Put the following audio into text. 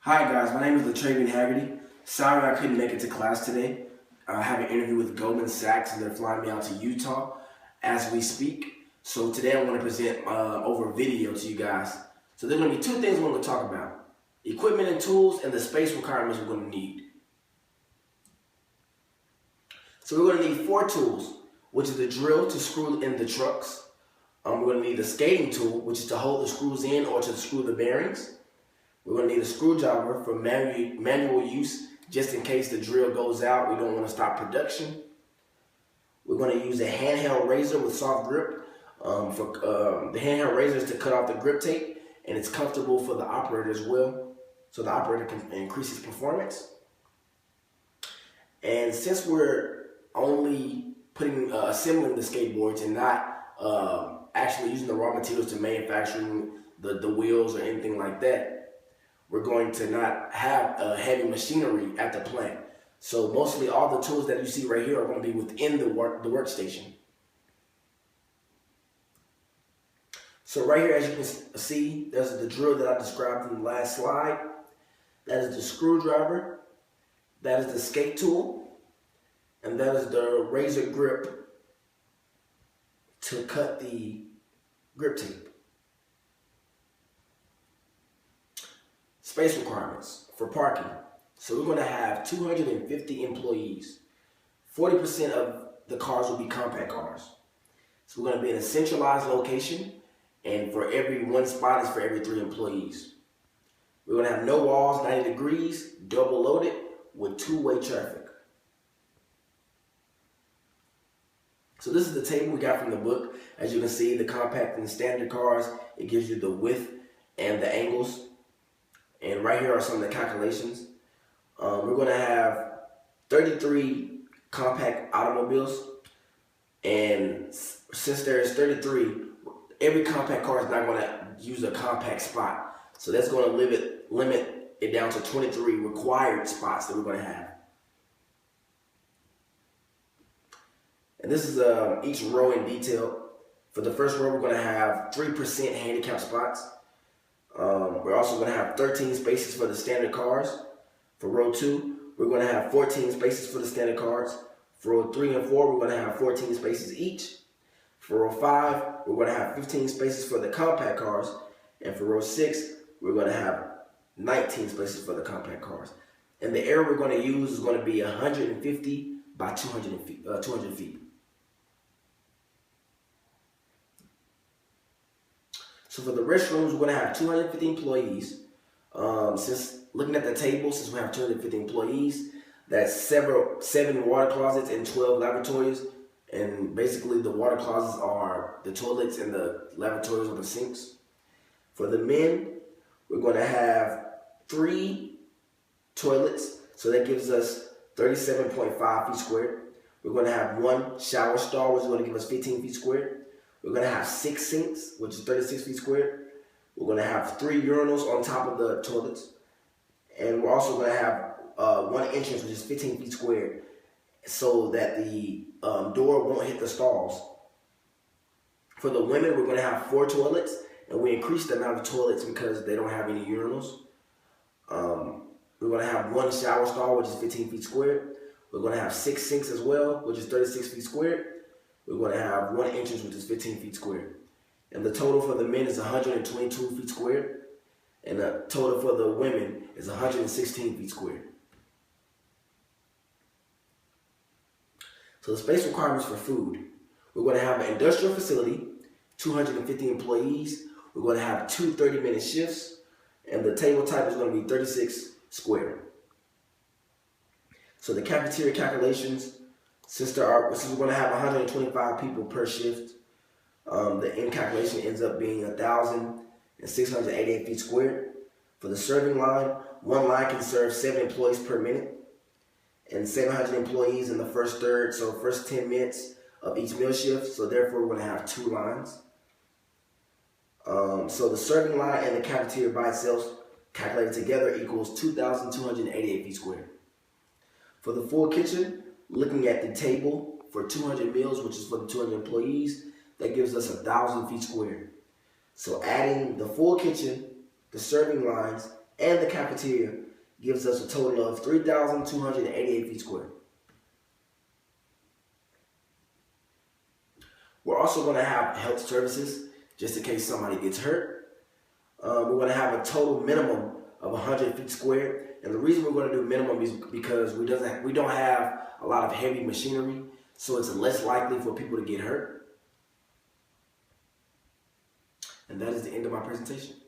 Hi guys, my name is Latravian Haggerty. Sorry I couldn't make it to class today. I have an interview with Goldman Sachs and they're flying me out to Utah as we speak. So today I want to present over video to you guys. So there's going to be two things we're going to talk about. Equipment and tools and the space requirements we're going to need. So we're going to need 4 tools, which is the drill to screw in the trucks. We're going to need the skating tool, which is to hold the screws in or to screw the bearings. We're going to need a screwdriver for manual use, just in case the drill goes out. We don't want to stop production. We're going to use a handheld razor with soft grip. The handheld razor is to cut off the grip tape, and it's comfortable for the operator as well, so the operator can increase his performance. And since we're only assembling the skateboards and not actually using the raw materials to manufacture the wheels or anything like that, we're going to not have heavy machinery at the plant. So mostly all the tools that you see right here are going to be within the workstation. So right here, as you can see, there's the drill that I described in the last slide. That is the screwdriver. That is the skate tool. And that is the razor grip to cut the grip tape. Space requirements for parking. So we're going to have 250 employees. 40% of the cars will be compact cars. So we're going to be in a centralized location, and for every 1 spot is for every 3 employees. We're going to have no walls, 90 degrees, double loaded with 2-way traffic. So this is the table we got from the book. As you can see, the compact and standard cars, it gives you the width and the angles. And right here are some of the calculations. We're going to have 33 compact automobiles. And since there's 33, every compact car is not going to use a compact spot. So that's going to limit it down to 23 required spots that we're going to have. And this is each row in detail. For the first row, we're going to have 3% handicap spots. We're also going to have 13 spaces for the standard cars. For row 2, we're going to have 14 spaces for the standard cars. For row 3 and 4, we're going to have 14 spaces each. For row 5, we're going to have 15 spaces for the compact cars. And for row 6, we're going to have 19 spaces for the compact cars. And the area we're going to use is going to be 150 by 200 feet. So for the restrooms, we're going to have 250 employees. Since looking at the table, since we have 250 employees, that's 7 water closets and 12 lavatories. And basically the water closets are the toilets and the lavatories are the sinks. For the men, we're going to have 3 toilets. So that gives us 37.5 feet squared. We're going to have 1 shower stall, which is going to give us 15 feet squared. We're going to have 6 sinks, which is 36 feet squared. We're going to have 3 urinals on top of the toilets. And we're also going to have 1 entrance, which is 15 feet squared, so that the door won't hit the stalls. For the women, we're going to have 4 toilets, and we increased the amount of toilets because they don't have any urinals. We're going to have 1 shower stall, which is 15 feet squared. We're going to have 6 sinks as well, which is 36 feet squared. We're going to have 1 entrance, which is 15 feet squared. And the total for the men is 122 feet squared. And the total for the women is 116 feet squared. So the space requirements for food. We're going to have an industrial facility, 250 employees. We're going to have 2 30-minute shifts. And the table type is going to be 36 square. So the cafeteria calculations, since we're going to have 125 people per shift, the end calculation ends up being 1,688 feet squared. For the serving line, 1 line can serve 7 employees per minute, and 700 employees in the first third, so first 10 minutes of each meal shift. So therefore, we're going to have 2 lines. So the serving line and the cafeteria by itself, calculated together, equals 2,288 feet squared. For the full kitchen, looking at the table for 200 meals, which is for the 200 employees, that gives us 1,000 feet squared. So adding the full kitchen, the serving lines, and the cafeteria gives us a total of 3,288 feet square. We're also going to have health services, just in case somebody gets hurt. We're going to have a total minimum of 100 feet square. And the reason we're going to do minimum is because we don't have a lot of heavy machinery, so it's less likely for people to get hurt. And that is the end of my presentation.